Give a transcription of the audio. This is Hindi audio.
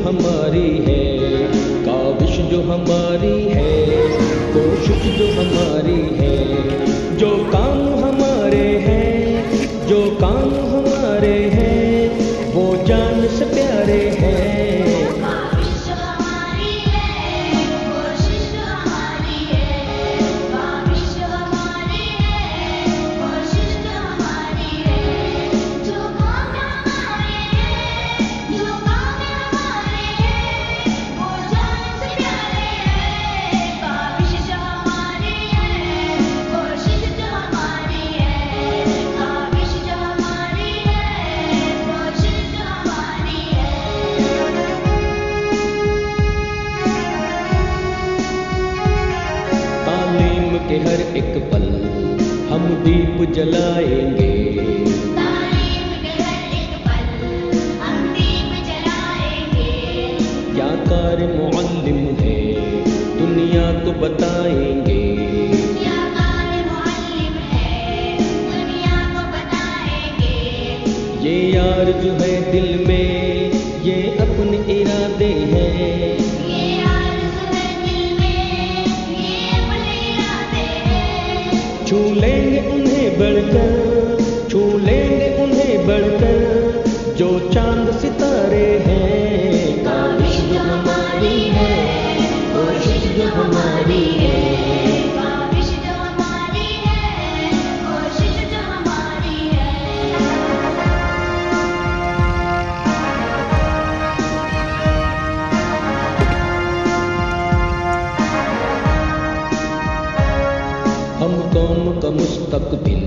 हमारी है, काविश जो हमारी है, कोशिश जो हमारी है, जो काम हमारे हैं, जो काम हमारे हैं, वो जान से प्यारे हैं। के हर एक पल हम दीप जलाएंगे, तालीम के हर एक पल हम दीप जलाएंगे। क्या कार मुअल्लिम है दुनिया को बताएंगे, क्या कार मुअल्लिम है दुनिया को बताएंगे। ये यार जो है दिल में ये अपने इरादे हैं, छू लेंगे उन्हें बढ़कर, छू लेंगे उन्हें बढ़कर, जो चांद सितारे हैं। काविश जो हमारी है, कोशिश जो हमारी है, काविश जो हमारी है, कोशिश जो हमारी है। हम कौम का मुस्तकबिल